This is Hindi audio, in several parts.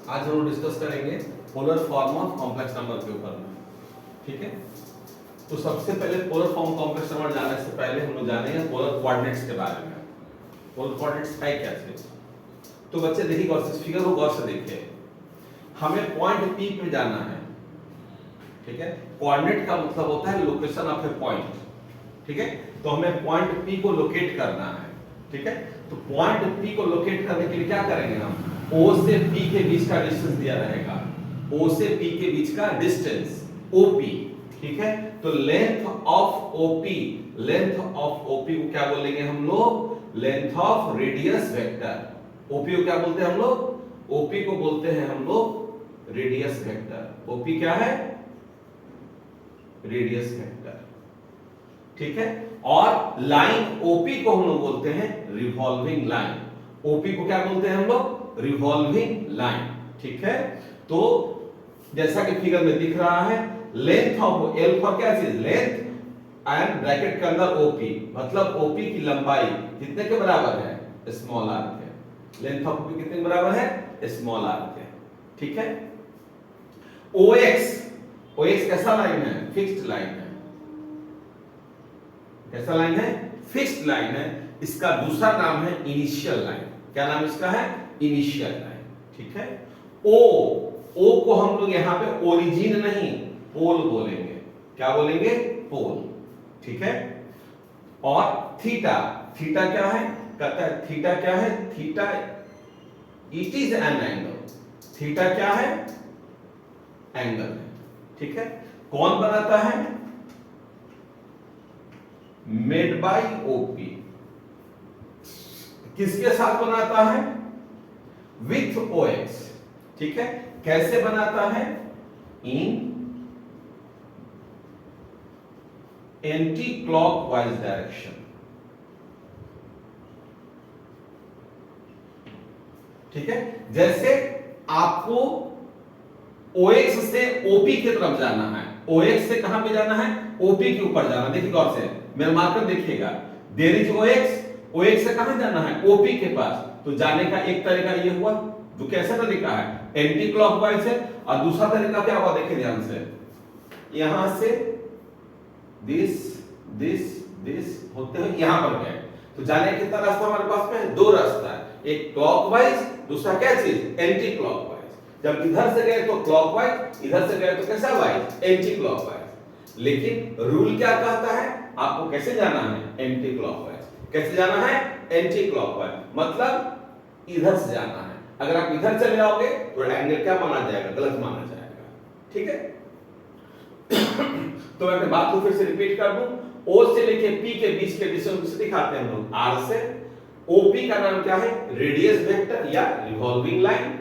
आज हम डिस्कस करेंगे polar form of complex number के ऊपर में, ठीक है। तो सबसे पहले पोलर फॉर्म कॉम्प्लेक्स नंबर जानने से पहले हम लोग जानेंगे पोलर कोऑर्डिनेट्स के बारे में। पोलर कोऑर्डिनेट्स है क्या चीज? तो बच्चे देखिए गौर से, फिगर को गौर से देखिए। हमें पॉइंट P पे जाना है, ठीक है। कोऑर्डिनेट का मतलब होता है लोकेशन ऑफ ए पॉइंट, ठीक है। तो हमें पॉइंट P को लोकेट करना है, ठीक है। तो पॉइंट P को लोकेट करने के लिए क्या करेंगे हम? O से P के बीच का डिस्टेंस दिया रहेगा, O से P के बीच का डिस्टेंस OP, ठीक है। तो length of OP, length of OP को क्या बोलेंगे हम लोग? Length of radius vector. OP को क्या बोलते हैं हम लोग? OP को बोलते हैं हम लोग रेडियस वेक्टर। OP क्या है? रेडियस वेक्टर, ठीक है। और लाइन OP को हम लोग बोलते हैं रिवॉल्विंग लाइन। OP को क्या बोलते हैं हम लोग? रिवॉल्विंग लाइन, ठीक है। तो जैसा कि फिगर में दिख रहा है, लेंथ ऑफ L फॉर क्या चीज? लेंथ एंड ब्रैकेट के अंदर OP, मतलब OP की लंबाई कितने के बराबर है? स्मॉल r के। लेंथ ऑफ OP कितने के बराबर है? स्मॉल r के, ठीक है। OX कैसा लाइन है? फिक्स्ड लाइन है। कैसा लाइन है? फिक्स्ड लाइन है। इसका दूसरा नाम है इनिशियल लाइन। क्या नाम इसका है? इनिशियल लाइन, ठीक है। O को हम लोग यहां पे ओरिजिन नहीं पोल बोलेंगे। क्या बोलेंगे? पोल, ठीक है। और थीटा क्या है? कहता है थीटा क्या है? Theta it is an angle. Theta क्या है? एंगल है, ठीक है। कौन बनाता है? Made by OP। किसके साथ बनाता है? विथ OX, ठीक है। कैसे बनाता है? इन एंटी क्लॉकवाइज डायरेक्शन, ठीक है। जैसे आपको OX से OP की तरफ जाना है, OX से कहां पे जाना है? OP के ऊपर जाना। देखिए गौर से, मेरा मार्कर देखिएगा। देयर इज OX से कहां जाना है? OP के पास। तो जाने का एक तरीका ये हुआ, जो कैसा तरीका है? एंटी क्लॉकवाइज है। और दूसरा तरीका क्या हुआ? देखिए ध्यान से, यहां से दिस होते हुए यहां पर गए। तो जाने कितना रास्ता हमारे पास में? दो रास्ता है, एक क्लॉकवाइज, दूसरा क्या चीज? Anti clockwise. जब इधर से गए तो क्लॉकवाइज, इधर से गए तो कैसा वाइज? Anti clockwise. लेकिन रूल क्या कहता है? आपको कैसे जाना है? Anti clockwise. कैसे जाना है? एंटी क्लॉकवाइज, मतलब इधर से जाना है। अगर आप इधर चले जाओगे तो एंगल क्या माना जाएगा? गलत माना जाएगा, ठीक है। तो मैं अपनी बात को फिर से रिपीट कर दूं। O से लेके P के बीच के डिस्टेंस को दिखाते हैं हम लोग R से। OP का नाम क्या है? रेडियस वेक्टर या रिवॉल्विंग लाइन।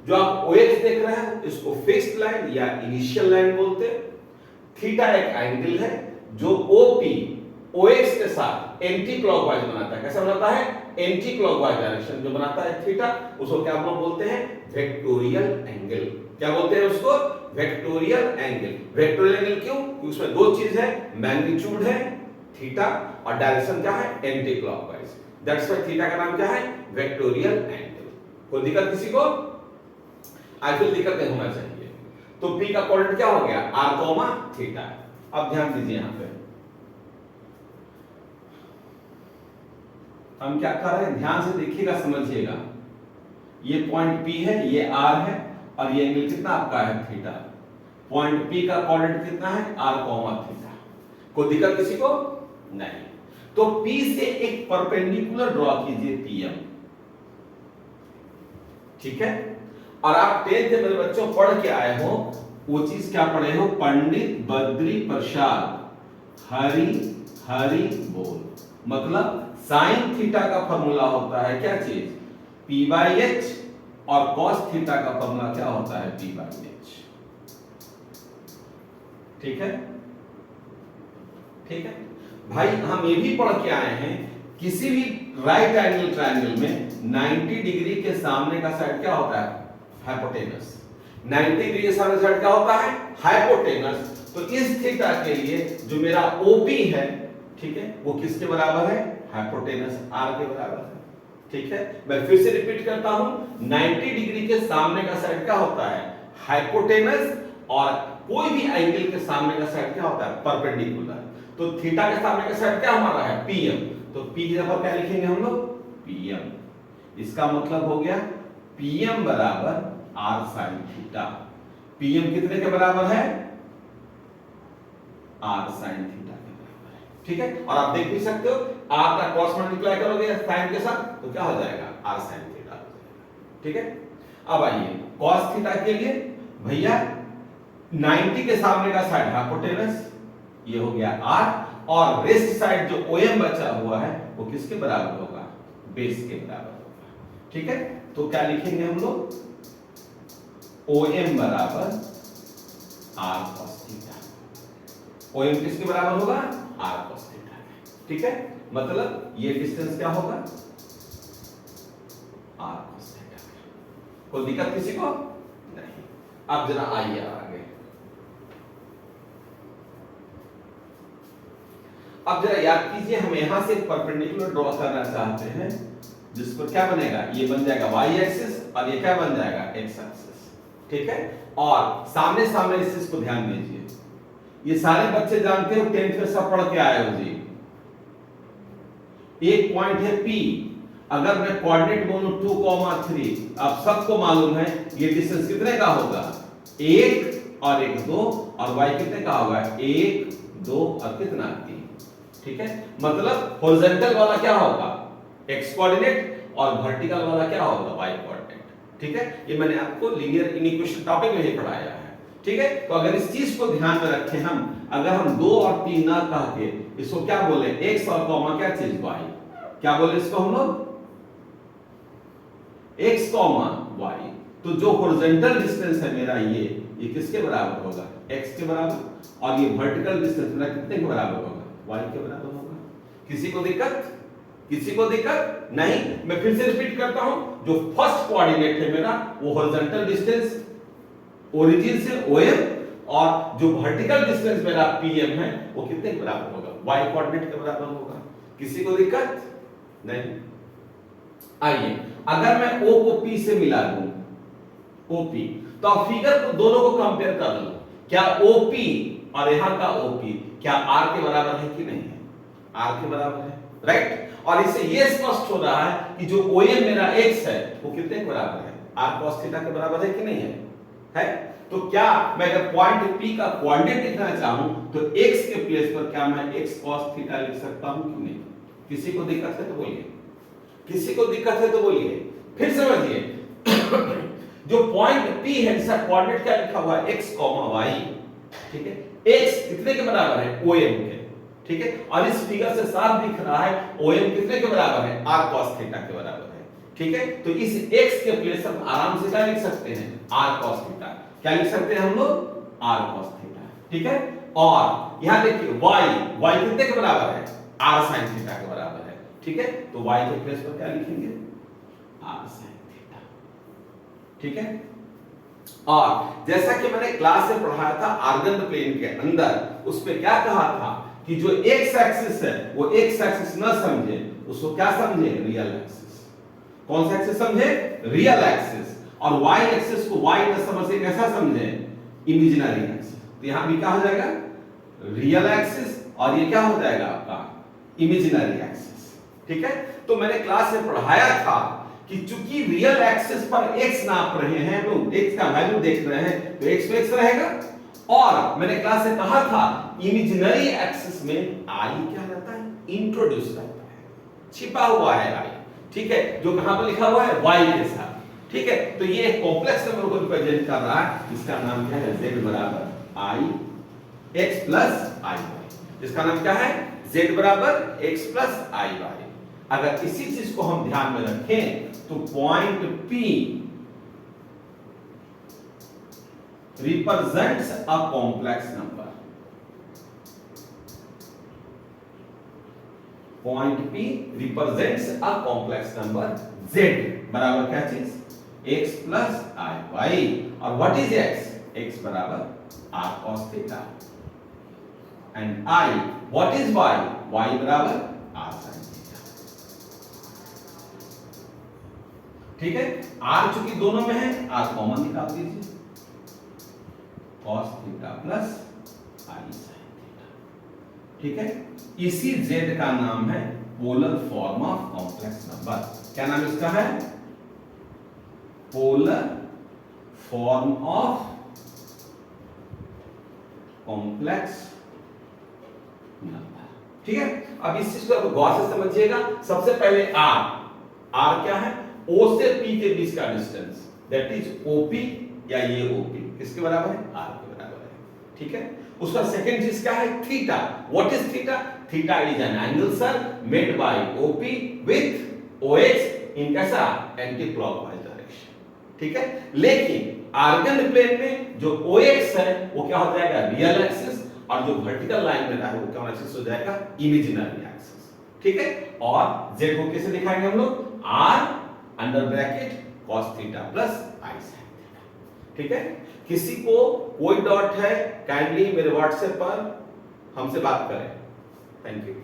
जो आप OX देख रहे हैं इसको फिक्स्ड लाइन या इनिशियल लाइन बोलते हैं। थीटा एक एंगल है जो OP OX के साथ एंटी क्लॉकवाइज बनाता है। कैसा बनाता है? एंटी क्लॉकवाइज डायरेक्शन जो बनाता है थीटा, उसको क्या हम लोग बोलते हैं? Vectorial angle. क्या बोलते हैं उसको? Vectorial angle. वेक्टोरियल एंगल क्यों? क्योंकि उसमें दो चीज है, मैग्नीट्यूड है थीटा और डायरेक्शन क्या है? Anti clockwise. That's why theta का नाम क्या है? Vectorial angle. कोई दिक्कत किसी को? आई फील दिक्कत नहीं होना चाहिए। तो P का कोऑर्डिनेट क्या हो गया? r, theta. अब ध्यान दीजिए, यहां पे हम क्या कर रहे हैं? ध्यान से देखिएगा, समझिएगा। ये पॉइंट P है, ये R है, और ये एंगल कितना आपका है? थीटा। पॉइंट P का कोऑर्डिनेट कितना है? r, theta. कोई दिक्कत किसी को? नहीं। तो P से एक परपेंडिकुलर ड्रॉ कीजिए PM, ठीक है। और आप 10th में मेरे बच्चों पढ़ के आए हो, वो चीज क्या पढ़े हो? पंडित बद्री प्रसाद हरि बोल। मतलब साइन थीटा का फॉर्मूला होता है क्या चीज? P/h, और कॉस थीटा का फॉर्मूला क्या होता है? P/h, ठीक है। ठीक है भाई, हम ये भी पढ़ के आए हैं, किसी भी राइट एंगल ट्रायंगल में 90 डिग्री के सामने का साइड क्या होता है? हाइपोटेनस। 90 डिग्री के सामने साइड क्या होता है? हाइपोटेनस। तो इस थीटा के लिए जो मेरा OP है, ठीक है, वो किसके बराबर है? हाइपोटेनस R के बराबर है। ठीक है, मैं फिर से रिपीट करता हूं, 90 डिग्री के सामने का साइड क्या होता है? हाइपोटेनस, और कोई भी एंगल के सामने का साइड क्या होता है? परपेंडिकुलर। तो थीटा के सामने का साइड क्या हमारा है? पीएम। तो पी की जगह क्या लिखेंगे हम लोग? पीएम। इसका मतलब हो गया पीएम बराबर आर साइन थीटा। पीएम कितने के बराबर है? आर साइन थीटा के बराबर है, ठीक है। और आप देख भी सकते हो, आर का कॉस मल्टीप्लाई करोगे साइन के साथ तो क्या हो जाएगा? आर साइन थीटा हो जाएगा, ठीक है। अब आइए कॉस थीटा के लिए, भैया 90 के सामने का साइड हाइपोटेनस, ये हो गया आर, और रेस्ट साइड जो ओएम बचा हुआ है वो किसके बराबर होगा? बेस के बराबर होगा, ठीक है। तो क्या लिखेंगे हम लोग? ओएम बराबर आर कॉस थीटा। ओएम किसके बराबर होगा? आर कॉस थीटा, ठीक है। मतलब ये डिस्टेंस क्या होगा? R cos theta. कोई दिक्कत किसी को? नहीं। अब जरा आइए आगे, अब जरा याद कीजिए, हम यहां से परपेंडिकुलर ड्रॉ करना चाहते हैं, जिस पर क्या बनेगा? ये बन जाएगा वाई एक्सिस, और ये क्या बन जाएगा? एक्स एक्सिस, ठीक है। और सामने सामने इस चीज को ध्यान दीजिए, ये सारे बच्चे जानते हो 10th में सब पढ़ के आए हो जी। एक पॉइंट है P, अगर मैं कोऑर्डिनेट बोलूं 2,3, आप सबको मालूम है ये डिस्टेंस कितने का होगा? 1 और 1 2, और y कितने का होगा? 1 2 और कितना? 3, ठीक है। मतलब हॉरिजॉन्टल वाला क्या होगा? x कोऑर्डिनेट, और वर्टिकल वाला क्या होगा? y कोऑर्डिनेट, ठीक है। ये मैंने आपको लीनियर इनइक्वेशन टॉपिक में ही पढ़ाया है, ठीक है। तो अगर इस चीज को ध्यान में रखें हम, अगर हम 2 और 3 ना कह के इसको क्या बोले? x और कॉमा क्या चीज? y। क्या बोले इसको हम लोग? x comma y। तो जो हॉरिजॉन्टल डिस्टेंस है मेरा ये किसके बराबर होगा? x के बराबर, और ये वर्टिकल डिस्टेंस मेरा कितने के बराबर होगा? y के बराबर होगा। किसी को दिक्कत? किसी को दिक्कत नहीं। मैं फिर से रिपीट करता हूं, जो फर्स्ट कोऑर्डिनेट है मेरा वो हॉरिजॉन्टल डिस्टेंस ओरिजिन से OM, और जो वर्टिकल डिस्टेंस मेरा PM है वो कितने के बराबर होगा? y कोऑर्डिनेट के बराबर होगा। किसी को दिक्कत नहीं। आइए, अगर मैं O को P से मिला दूं, OP, तो आप फिगर को दोनों को कंपेयर कर लो, क्या OP और यहां का OP क्या R के बराबर है कि नहीं है? R के बराबर है, राइट। और इससे यह स्पष्ट हो रहा है कि जो OM मेरा x है वो कितने के बराबर है? R cos थीटा के बराबर है कि नहीं है? है। तो क्या मैं अगर पॉइंट P का कोऑर्डिनेट लिखना चाहूं तो x के प्लेस पर क्या मैं x cos थीटा लिख सकता हूं कि नहीं? किसी को दिक्कत है तो बोलिए, किसी को दिक्कत है तो बोलिए। फिर समझिए, जो पॉइंट P है जिसका कोऑर्डिनेट क्या लिखा हुआ है? x, y, ठीक है। x कितने के बराबर है? OM के, ठीक है। और इस फिगर से साफ दिख रहा है OM कितने के बराबर है? r cos थीटा के बराबर है, ठीक है। तो इस x के प्लेस हम आराम से क्या लिख सकते हैं? r cos theta. क्या लिख सकते हैं हम लोग? r cos थीटा, ठीक है। और यहां देखिए y कितने के बराबर है? r sin थीटा के बराबर है, ठीक है। तो y के प्लेस पर क्या लिखेंगे? r sin थीटा, ठीक है। और जैसा कि मैंने क्लास में पढ़ाया था आर्गन प्लेन के अंदर, उस पे क्या कहा था कि जो x एक्सिस है वो x एक्सिस न समझे, उसको क्या समझे? Real axis. कौन सा एक्सिस समझे? Real axis. और y एक्सिस को y न समझ के कैसा समझे? Imaginary axis. तो यहां भी क्या हो जाएगा? रियल एक्सिस, और ये क्या हो जाएगा आपका? इमेजिनरी एक्सिस, ठीक है। तो मैंने क्लास में पढ़ाया था कि चूंकि रियल एक्सिस पर x नाप रहे हैं, लोग x का वैल्यू देख रहे हैं, तो x पे x रहेगा। और मैंने क्लास से कहा था इमेजिनरी एक्सिस में i क्या रहता है? इंट्रोड्यूस रहता है, छिपा हुआ है i, ठीक है, जो कहां पर लिखा हुआ है? y के साथ, ठीक है। तो ये एक कॉम्प्लेक्स नंबर को रिप्रेजेंट कर रहा है, इसका नाम क्या है? z बराबर i x plus i y। इसका नाम क्या है? z बराबर x प्लस i y। अगर इसी चीज को हम ध्यान में रखें तो point P represents a complex number. Point P represents a complex number. Z बराबर क्या चीज? x plus i y। और what is x? x बराबर r cos theta। And I, what is y? y बराबर r sin theta। ठीक है, r चूंकि दोनों में है r कॉमन निकाल दीजिए, cos theta plus i sin theta. ठीक है, इसी z का नाम है polar form of complex number. क्या नाम इसका है? Polar form of complex number. ठीक है, अब इस चीज को गौर से समझिएगा। सबसे पहले r क्या है? o से p के बीच का डिस्टेंस, दैट इज op, या ये op किसके बराबर है? r के बराबर है। ठीक है, उसका सेकंड चीज क्या है? Theta. What is theta? Theta is an angle sir made by op with oh इन कैसा? Anti clockwise direction. ठीक है, लेकिन आर्गन प्लेन में जो ox है वो क्या हो जाएगा? रियल एक्सिस, और जो वर्टिकल लाइन में है वो क्या एक्सिस हो जाएगा? Imaginary axis. ठीक है, और z को कैसे दिखाएंगे हम लोग? r under bracket cos theta plus i sin theta. ठीक है, किसी को कोई डाउट है काइंडली मेरे व्हाट्सएप पर हमसे बात करें। Thank you.